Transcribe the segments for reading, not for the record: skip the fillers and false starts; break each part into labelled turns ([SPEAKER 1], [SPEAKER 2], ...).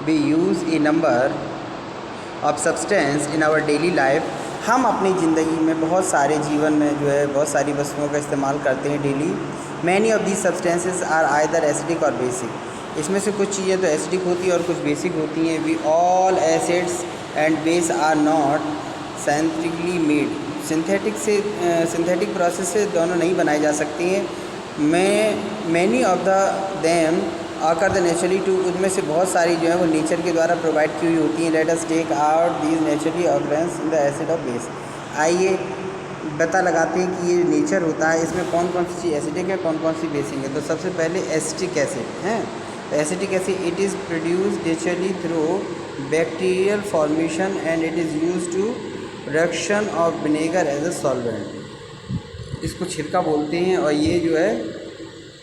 [SPEAKER 1] We use a number of substance in our daily life. हम अपनी ज़िंदगी में बहुत सारे जीवन में जो है बहुत सारी वस्तुओं का इस्तेमाल करते हैं daily. Many of these substances are either acidic or basic. इसमें से कुछ चीज़ें तो एसिडिक होती हैं और कुछ बेसिक होती हैं। We all acids and base are not scientifically made. Synthetic process से दोनों नहीं बनाई जा सकती हैं। Many of the them occur the naturally too, उनमें से बहुत सारी जो है वो नेचर के द्वारा प्रोवाइड की हुई होती हैं। Let us take out these naturally occurrence in the acid of base. आइए पता लगाते हैं कि ये नेचर होता है इसमें कौन कौन सी चीज़ एसिडिक है, कौन कौन सी बेसिक है। तो सबसे पहले एसिटिक एसिड है। तो acetic acid it is produce naturally through bacterial formation and it is use to production of vinegar as a solvent. इसको छिड़का बोलते हैं और ये जो है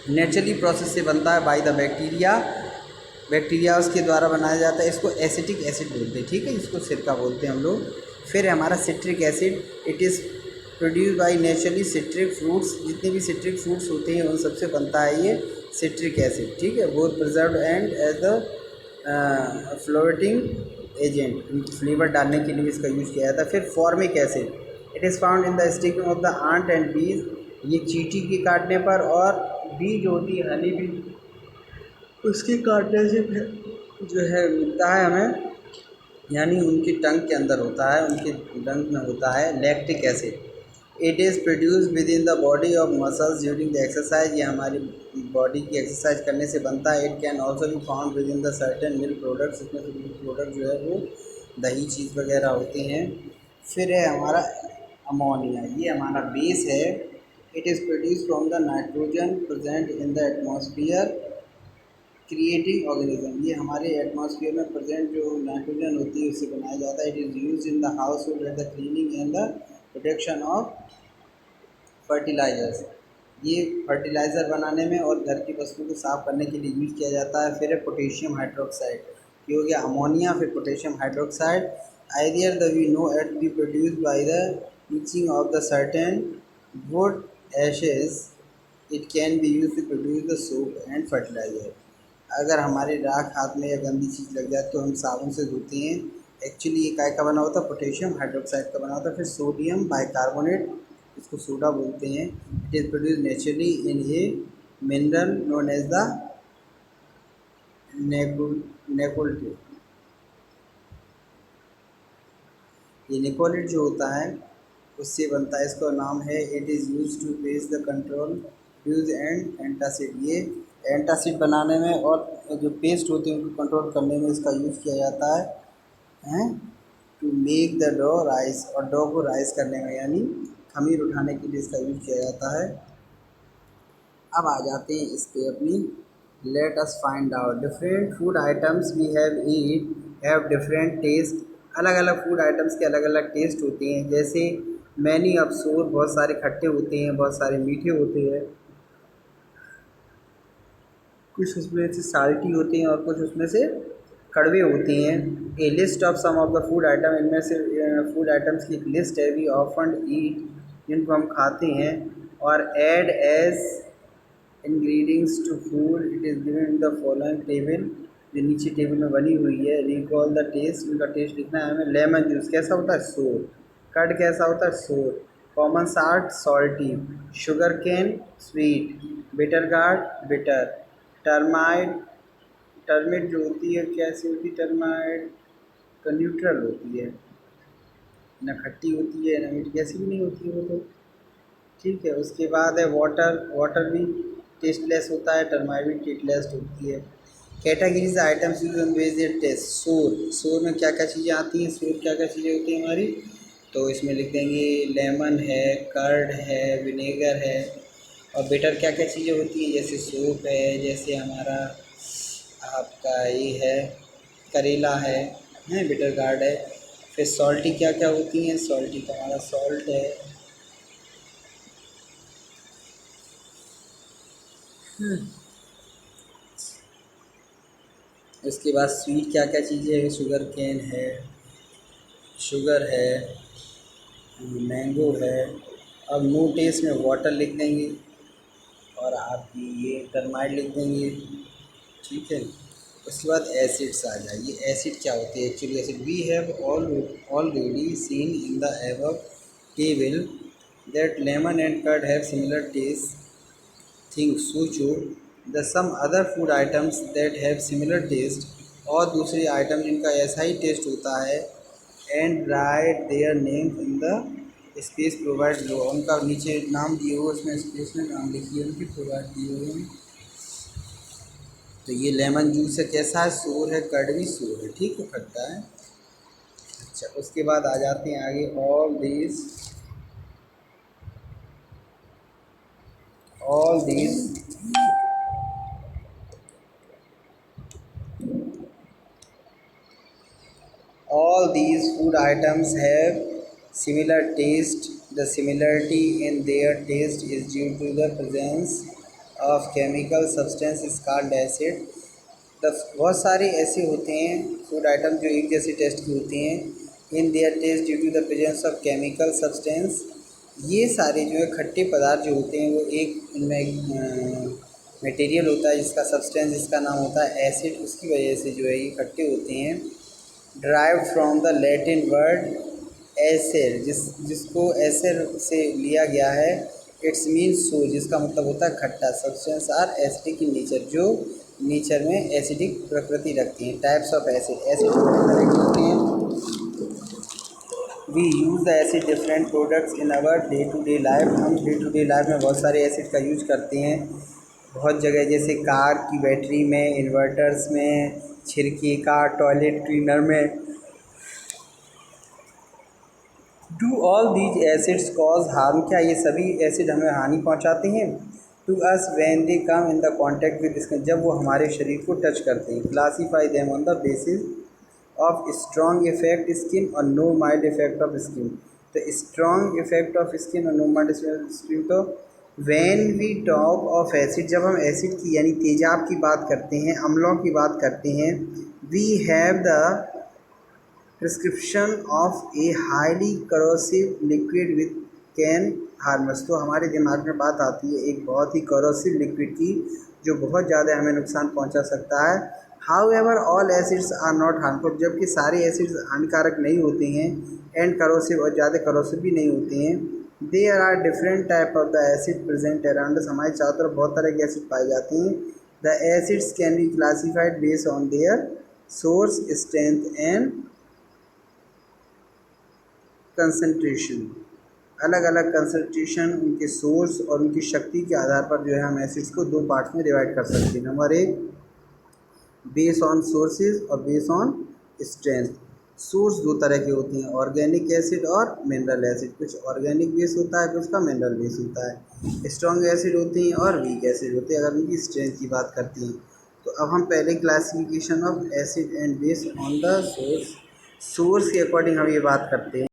[SPEAKER 1] नेचुरली प्रोसेस से बनता है बाय द बैक्टीरिया उसके द्वारा बनाया जाता है। इसको एसिटिक एसिड बोलते हैं, ठीक है, इसको सिरका बोलते हैं हम लोग। फिर हमारा citric acid, it is produce by naturally citric fruits. जितने भी सिट्रिक फ्रूट्स होते हैं उन सबसे बनता है ये सिट्रिक एसिड, ठीक है। Both preserve and as the floating agent, flavour डालने के लिए इसका यूज़ किया जाता है। फिर formic acid, it is found in the stick of the ant and bees. ये चींटी के काटने पर और बी जो होती है हनी बी, उसके काटने से जो है मिलता है हमें, यानी उनके टंग के अंदर होता है, उनके टंग में होता है lactic acid. It is produce with in the body of muscles during the exercise. ये हमारी बॉडी की एक्सरसाइज करने से बनता है। It can also be found with in the certain milk products. इसमें से मिल्क प्रोडक्ट जो है वो दही चीज़ वगैरह होते हैं। फिर है हमारा अमोनिया, ये हमारा बेस है। It is produce from the nitrogen present in the atmosphere creating organism. ये हमारे एटमॉस्फेयर में प्रेजेंट जो नाइट्रोजन होती है उससे बनाया जाता है। It is use in the household at the cleaning and the production of fertilisers. ये फर्टिलाइज़र बनाने में और घर की वस्तुओं को साफ़ करने के लिए यूज़ किया जाता है। फिर है पोटेशियम हाइड्रोक्साइड, ये हो गया अमोनिया। फिर potassium hydroxide, idea the we know at be produce by the heating of the certain wood ashes. It can be use to produce the soap and fertiliser. अगर हमारे राख हाथ में या गंदी चीज़ लग जाए तो हम साबुन से धोते हैं। एक्चुअली ये काय का बना होता है, पोटेशियम हाइड्रोक्साइड का बना होता है। फिर सोडियम बाइकार्बोनेट, इसको सोडा बोलते हैं। It is produce naturally in a mineral known as the nahcolite. ये निकोलेट जो होता है उससे बनता है, इसका नाम है। It is use to base the control use and antacid. ये एंटासिड बनाने में और जो पेस्ट होते हैं उनको कंट्रोल करने में इसका यूज़ किया जाता है to make the dough rise, और डो को राइस करने में यानी खमीर उठाने के लिए इसका यूज़ किया जाता है। अब आ जाते हैं इस पे अपनी, let us find out different food items we have eat have different taste. अलग अलग फूड आइटम्स के अलग अलग टेस्ट होते हैं। जैसे मैनी ऑफ सोर, बहुत सारे खट्टे होते हैं, बहुत सारे मीठे होते हैं, कुछ उसमें से साल्टी होते हैं और कुछ उसमें से कड़वे होते हैं। A list of some of the food item, इनमें से फूड आइटम्स की एक लिस्ट है। वी ऑफन ईट, जिनको हम खाते हैं, और add as ingredients to food. It is given in the following table, जो नीचे टेबल में बनी हुई है। रिकॉल द टेस्ट, उनका टेस्ट लिखना है हमें। लेमन जूस कैसा होता है, सोर। कर्ड कैसा होता है, sour. Common salt salty. Sugar cane sweet. Bitter gourd bitter. Termite, termite जो होती है कैसी होती है, टर्माइट तो न्यूट्रल होती है, ना खट्टी होती है ना मीठी, कैसी भी नहीं होती है वो तो, ठीक है। उसके बाद है वाटर, वाटर भी टेस्टलेस होता है, टर्माइट भी टेस्टलेस होती है। कैटेगरीज आइटम्स यूज ऑन वेज टेस्ट। सोर, सोर में क्या क्या चीज़ें आती हैं, सोर क्या क्या चीज़ें होती हैं हमारी, तो इसमें लिख देंगे लेमन है, कर्ड है, विनेगर है। और बिटर क्या क्या चीज़ें होती हैं, जैसे सूप है, जैसे हमारा आपका ये है करेला है बिटर गार्ड है। फिर सॉल्टी क्या क्या होती हैं, सॉल्टी का हमारा सॉल्ट है। उसके बाद स्वीट क्या क्या चीज़ें हैं, शुगर केन है, शुगर है, मैंगो है। अब नो टेस्ट में वाटर लिख देंगे और आपकी ये टर्माइट लिख देंगे, ठीक है। उसके बाद एसिड्स आ जाइए। एसिड क्या होते हैं actually? Acid we have already seen in the above table that lemon and curd have similar taste thing सोचो the some other food items that have similar taste, और दूसरे आइटम जिनका ऐसा ही टेस्ट होता है, and write their name in the space provide लो, उनका नीचे नाम दिए हुए उसमें स्पेस में नाम लिखिए उनकी प्रोवाइड दिए हुए हैं। तो ये लेमन जूस है, कैसा है? सोर है, कर्ड भी सोर है, ठीक है, खट्टा है। अच्छा, उसके बाद आ जाते हैं आगे। All these all these food items have similar taste. The similarity in their taste is due to the presence of chemical substance is called acid. बहुत सारे ऐसे होते हैं फूड आइटम जो एक जैसे टेस्ट के होते हैं। In their taste due to the presence of chemical substance, ये सारे जो है खट्टे पदार्थ जो होते हैं वो एक इनमें मटेरियल होता है जिसका सब्सटेंस जिसका नाम होता है एसिड, उसकी वजह से जो है ये खट्टे होते हैं। Drive from the Latin word acid, जिसको एसिड से लिया गया है। इट्स मीन सो, जिसका मतलब होता है खट्टा। Substance are acidic in nature, जो नेचर में एसिडिक प्रकृति रखती हैं। टाइप्स ऑफ एसिड, एसिड कितने तरह के होते हैं? We use the acid different products in our day to day life, हम डे टू डे लाइफ में बहुत सारे एसिड का यूज करते हैं बहुत जगह, जैसे कार की बैटरी में, इन्वर्टर्स में, छिड़की का, टॉयलेट क्लीनर में। Do all these acids cause harm, क्या ये सभी एसिड हमें हानि पहुंचाते हैं? To us when they come in the contact with skin, जब वो हमारे शरीर को टच करते हैं। Classify them on the basis of strong effect skin और no mild effect of skin. तो स्ट्रॉन्ग इफेक्ट ऑफ स्किन और नो माइल्ड स्किन, तो when we talk of acid, जब हम एसिड की यानी तेजाब की बात करते हैं, अम्लों की बात करते हैं, we have the prescription of a highly corrosive liquid with can harms, तो हमारे दिमाग में बात आती है एक बहुत ही करोसिव लिक्विड की जो बहुत ज़्यादा हमें नुकसान पहुंचा सकता है। However all acids are not harmful, जबकि सारे एसिड्स हानिकारक नहीं होते हैं, एंड करोसिव और ज़्यादा करोसिव भी नहीं होते हैं। There are different type of the acid present around us, हमारे चारों तरफ बहुत तरह के एसिड पाए जाते हैं। The acids can be classified based on their source, strength and concentration. अलग अलग कंसंट्रेशन, उनके सोर्स और उनकी शक्ति के आधार पर जो है हम एसिड्स को दो पार्ट्स में डिवाइड कर सकते हैं। नंबर एक, बेस ऑन सोर्सेज और बेस ऑन स्ट्रेंथ। सोर्स दो तरह के होते हैं, ऑर्गेनिक एसिड और मिनरल एसिड। कुछ ऑर्गेनिक बेस होता है, कुछ का मिनरल बेस होता है। स्ट्रॉन्ग एसिड होते हैं और वीक एसिड होते हैं अगर उनकी स्ट्रेंथ की बात करते हैं। तो अब हम पहले classification of acid and base on the source के अकॉर्डिंग हम ये बात करते हैं।